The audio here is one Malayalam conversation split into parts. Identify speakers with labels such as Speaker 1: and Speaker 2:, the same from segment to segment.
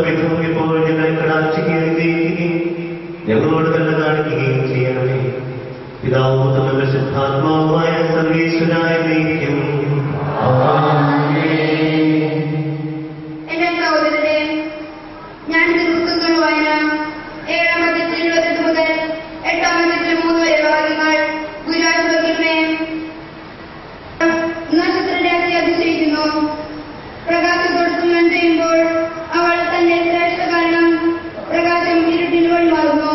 Speaker 1: വിധം ഇപ്പോൾ ഞങ്ങൾ കടാക്ഷിക്കുകയും ഞങ്ങളോട് തന്നെ കാണിക്കുകയും ചെയ്യണമേ. പിതാവും പുത്രനും പരിശുദ്ധാത്മാവുമായ സർവ്വേശ്വരായ ദൈവം.
Speaker 2: എന്റെ സഹോദരരെ, ഞാൻ പുസ്തകങ്ങൾ വായന 7-ാം അധ്യായത്തിൽ 28 മുതൽ 8-ാം അധ്യായത്തിൽ 3 വരെ വാക്യങ്ങൾ ഗുരുവായൂരേ നക്ഷത്രത്തെ അതിശയിക്കുന്നു. പ്രകാശത്തോടൊപ്പം ഞാൻ ചെയ്യുമ്പോൾ അവൾ തന്റെ ശ്രേഷ്ഠ കാരണം പ്രകാശം ഇരുട്ടിൽ വഴിമാറുന്നു.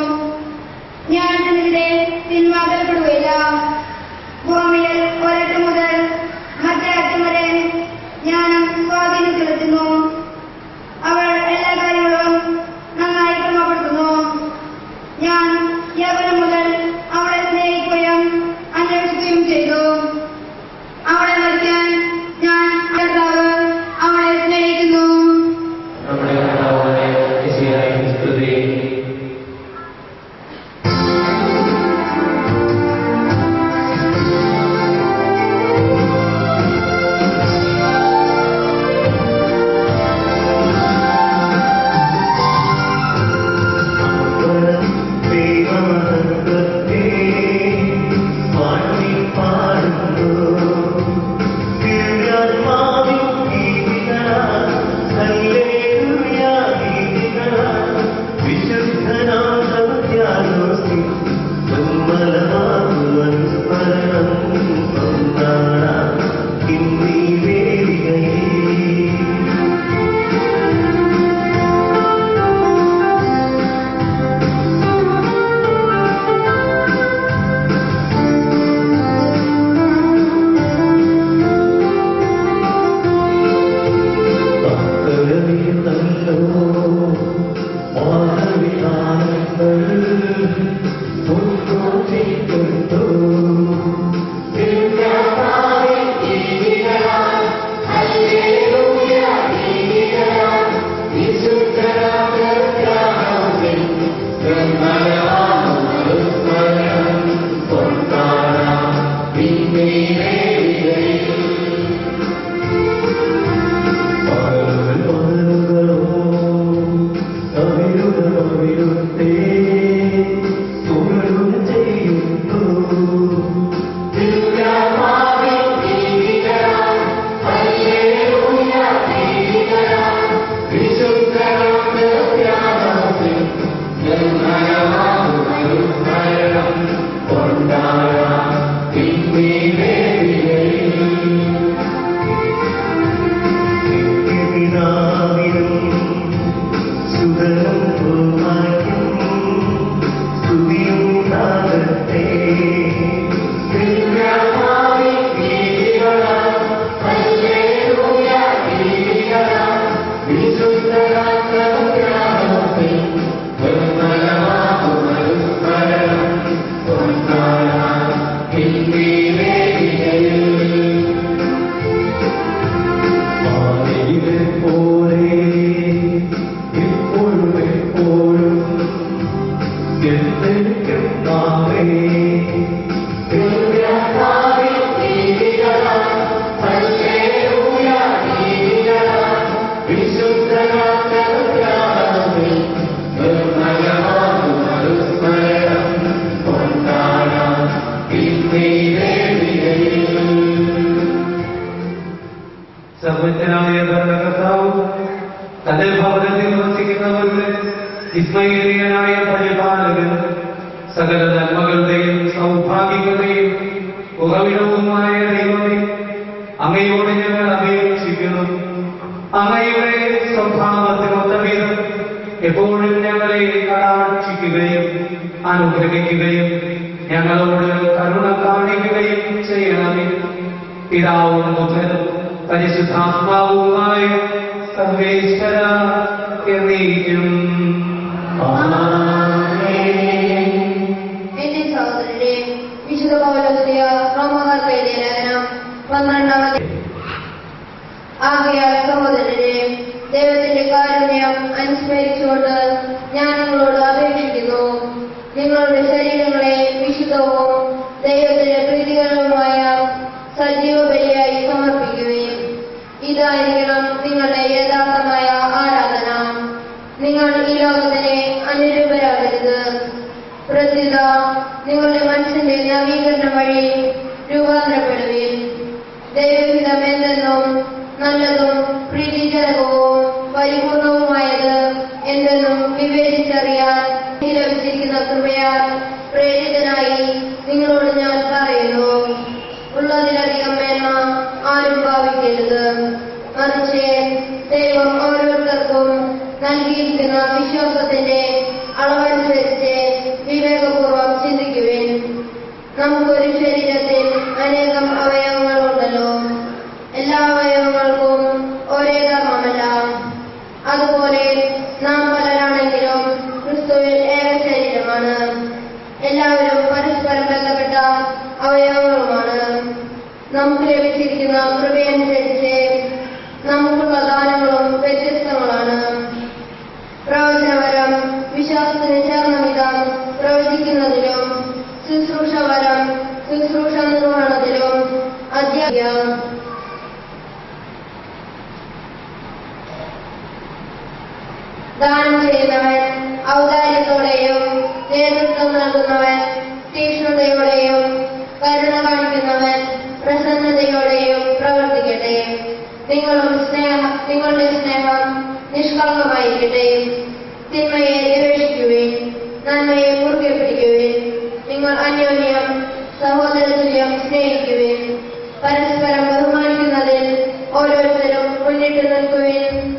Speaker 2: ഞാൻ അതിനെതിരെ പിന്മാറപ്പെടുകയില്ല. ഭൂമിയിൽ ഒരറ്റം മുതൽ മറ്റേ അറ്റം വരെ ജ്ഞാനം സ്വാധീനം ചെലുത്തുന്നു. അവൾ എല്ലാ കാര്യങ്ങളും നന്നായി ക്രമപ്പെടുത്തുന്നു. ഞാൻ യൗവനം മുതൽ അവളെ സ്നേഹിക്കുകയും അന്വേഷിക്കുകയും ചെയ്തു. അവളെ മരിക്കാൻ ഞാൻ അവളെ സ്നേഹിക്കുന്നു.
Speaker 3: സർവജ്ഞനായ ഭരണകർത്താവ് തന്റെ ഭവനത്തിൽ വസിക്കുന്നവരുടെ വിസ്മയനീയനായ പരിപാലകൻ സകല നന്മകളുടെയും സൗഭാഗ്യങ്ങളുടെയും ഉറവിടവുമായ ദൈവമേ, അങ്ങയോട് ഞങ്ങൾ അപേക്ഷിക്കുന്നു. അങ്ങയുടെ സ്വഭാവത്തിനൊത്ത വിധം എപ്പോഴും ഞങ്ങളെ കടാക്ഷിക്കുകയും അനുഗ്രഹിക്കുകയും ഞങ്ങളോട് കരുണ കാണിക്കുകയും ചെയ്യണമേ. പിതാവും പുത്രനും പരിശുദ്ധാത്മാവുമായ സർവേശ്വര എന്നേക്കും.
Speaker 2: എന്റെ സഹോദരരെ, വിശുദ്ധ പൗലോസിന്റെ റോമാക്കാർക്ക് എഴുതിയ ലേഖനം 12-ാം ആകയാൽ സഹോദരരെ, ദൈവത്തിന്റെ കാരുണ്യം അനുസ്മരിച്ചുകൊണ്ട് ഞാൻ നിങ്ങളോട് അപേക്ഷിക്കുന്നു. നിങ്ങളുടെ ശരീരങ്ങളെ വിശുദ്ധവും ദൈവത്തിന് പ്രീതികരവുമായ സജീവ ബലിയായി സമർപ്പിക്കുകയും ഇതായിരിക്കണം നിങ്ങളുടെ യഥാർത്ഥമായ ആരാധന. പരിശുദ്ധാത്മാവിന്റെ വഴി രൂപാന്തരപ്പെടുവിൻ. ദൈവഹിതം എന്തെന്നും നല്ലതും പ്രീതിജനകവും പരിപൂർണവുമായത് എന്തെന്നും വിവേചിച്ചറിയാൻ ലഭിച്ചിരിക്കുന്ന കൃപയാൽ പ്രേരിതനായി നിങ്ങളോട് ഞാൻ പറയുന്നു. ഉള്ളതിലധികം മേന്മ ആരും ഭാവിക്കരുത്. മറിച്ച് ദൈവം ഓരോരുത്തർക്കും നൽകിയിരിക്കുന്ന വിശ്വാസത്തിന്റെ അളവനുസരിച്ച് വിവേകപൂർവ്വം ചിന്തിക്കുവിൻ. നമുക്കൊരു ശരീരത്തിൽ അനേകം അവയവങ്ങളുണ്ടല്ലോ. എല്ലാ അവയവങ്ങൾക്കും ഒരേ ധർമ്മമല്ല. അതുപോലെ നാം പലരാണെങ്കിലും ക്രിസ്തുവിൽ ഏക ശരീരമാണ്. എല്ലാവരും പരസ്പരം ബന്ധപ്പെട്ട അവയവങ്ങളുമാണ്. നമുക്ക് ലഭിച്ചിരിക്കുന്ന കൃപയനുസരിച്ച് നമുക്കുള്ള ദാനങ്ങളും വ്യത്യസ്തങ്ങളാണ്. പ്രവചനവരം വിശ്വാസത്തിന് ചേർന്ന വിധം പ്രവചിക്കുന്നതിലും, ശുശ്രൂഷവരം ശുശ്രൂഷ നിർവഹണത്തിലും, അധ്യാപനം ദാനം ചെയ്യുന്നവൻ ഔദാര്യത്തോടെയും, നേതൃത്വം നൽകുന്നവൻ തീക്ഷ്ണതയോടെയും, കരുണ കാണിക്കുന്നവൻ പ്രസന്നതയോടെയും പ്രവർത്തിക്കട്ടെ. നിങ്ങളുടെ സ്നേഹം നിഷ്കളങ്കമായിരിക്കട്ടെ. തിന്മയെ നിവേശിക്കുവിൻ, നന്മയെ മുറുകെ പിടിക്കുവിൻ. നിങ്ങൾ അന്യോന്യം സഹോദരതുല്യം സ്നേഹിക്കുവിൻ. പരസ്പരം ബഹുമാനിക്കുന്നതിൽ ഓരോരുത്തരും മുന്നിട്ട് നിൽക്കുവിൻ.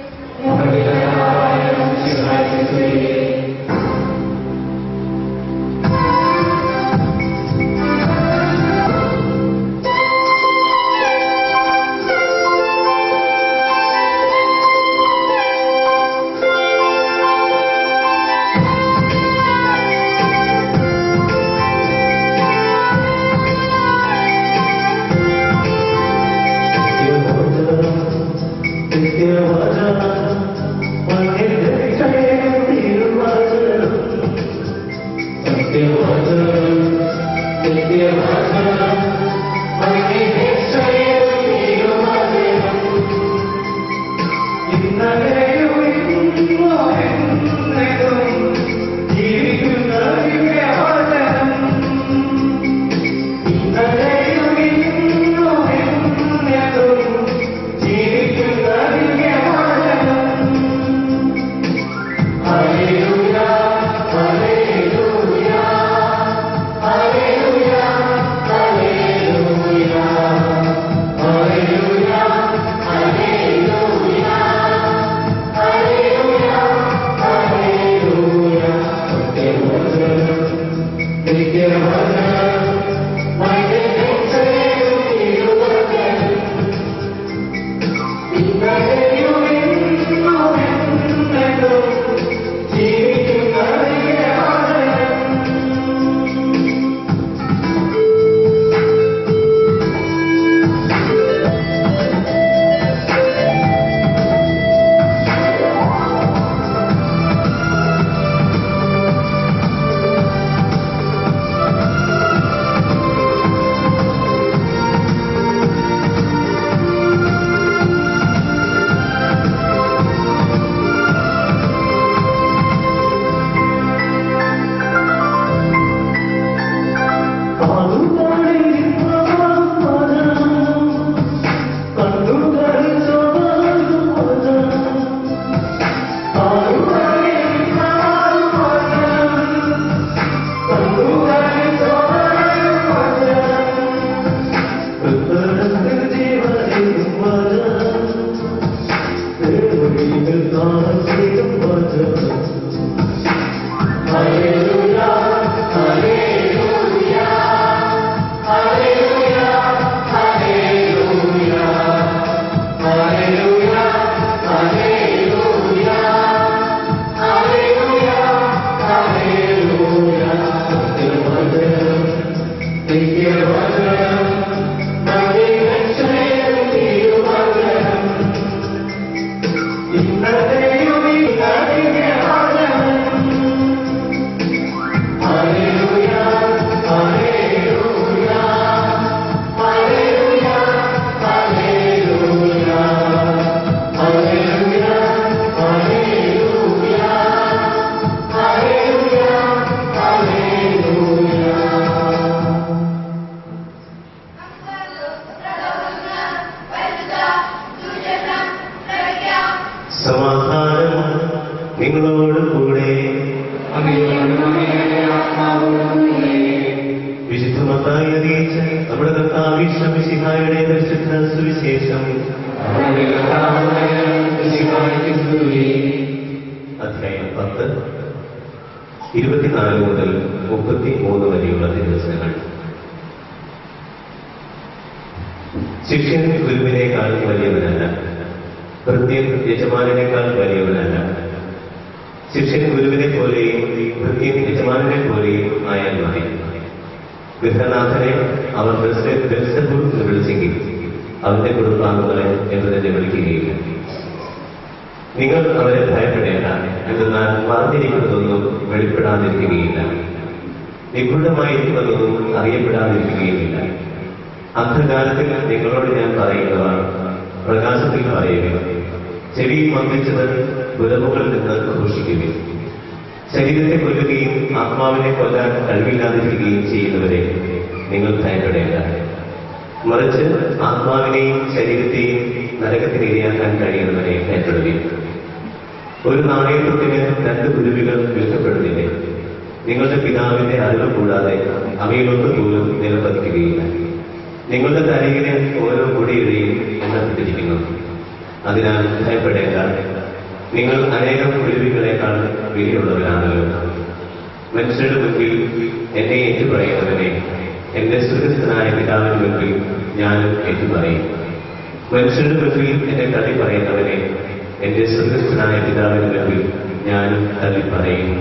Speaker 1: നിങ്ങളോട് കൂടെ. വിശുദ്ധ മത്തായി അറിയിച്ച നമ്മുടെ കർത്താവ് ഈശോ മിശിഹായുടെ പരിശുദ്ധ സുവിശേഷം. അധ്യായം 10, 24 മുതൽ 33 വരെയുള്ള ദിവസങ്ങൾ. ശിഷ്യൻ ഗുരുവിനേക്കാൾ വലിയവനല്ല, ഭൃത്യൻ യജമാനേക്കാൾ വലിയവനല്ല. ശിഷ്യൻ ഗുരുവിനെ പോലെയും ഭൃത്യൻ യജമാനെ പോലെയും ആയാൽ മതി. ഗൃഹനാഥനെ അവർ ബെൽസെബൂൽ എന്ന് വിളിച്ചെങ്കിൽ അവന്റെ കുടുംബാംഗങ്ങളെ എന്ന് തന്നെ വിളിക്കുകയില്ല. നിങ്ങൾ അവരെ ഭയപ്പെടേണ്ട, എന്നാൽ മറഞ്ഞിരിക്കുന്നതൊന്നും വെളിപ്പെടാതിരിക്കുകയില്ല, നിഗൂഢമായിരിക്കുന്നതൊന്നും അറിയപ്പെടാതിരിക്കുകയുമില്ല. അന്ധകാലത്തിൽ നിങ്ങളോട് ഞാൻ പറയുന്നവ പ്രകാശത്തിൽ പറയുക. ചെവിയിൽ മന്ത്രിച്ചത് പുരമുകളിൽ നിന്ന് ഘോഷിക്കുകയും ശരീരത്തെ കൊല്ലുകയും ആത്മാവിനെ കൊല്ലാൻ കഴിവില്ലാതിരിക്കുകയും ചെയ്യുന്നവരെ നിങ്ങൾ ഭയപ്പെടേണ്ട. മറിച്ച് ആത്മാവിനെയും ശരീരത്തെയും നരകത്തിന് ഇരയാക്കാൻ കഴിയുന്നവരെ ഭയപ്പെടുകയും. ഒരു നാണയത്വത്തിന് 2 കുരുവികൾ വിൽക്കപ്പെടുന്നില്ലേ? നിങ്ങളുടെ പിതാവിന്റെ അറിവ് കൂടാതെ അവയിലൊന്നു പോലും നിലപതിക്കുകയില്ല. നിങ്ങളുടെ തലയിലെ ഓരോ മുടിയുടെയും എണ്ണപ്പെട്ടിരിക്കുന്നു. അതിനാൽ ഭയപ്പെടേണ്ട, നിങ്ങൾ അനേകം കുരുവികളെക്കാൾ വിലയുള്ളവരാണല്ലോ. മനുഷ്യരുടെ മുൻപിൽ എന്നെ ഏറ്റുപറയുന്നവനെ എന്റെ സ്വർഗ്ഗസ്ഥനായ പിതാവിന് മുൻപിൽ ഞാനും ഏറ്റുപറയും. മനുഷ്യരുടെ മുൻപിൽ എന്നെ തള്ളി പറയുന്നവനെ എന്റെ സ്വർഗ്ഗസ്ഥനായ പിതാവിന് മുൻപിൽ ഞാനും തള്ളി പറയും.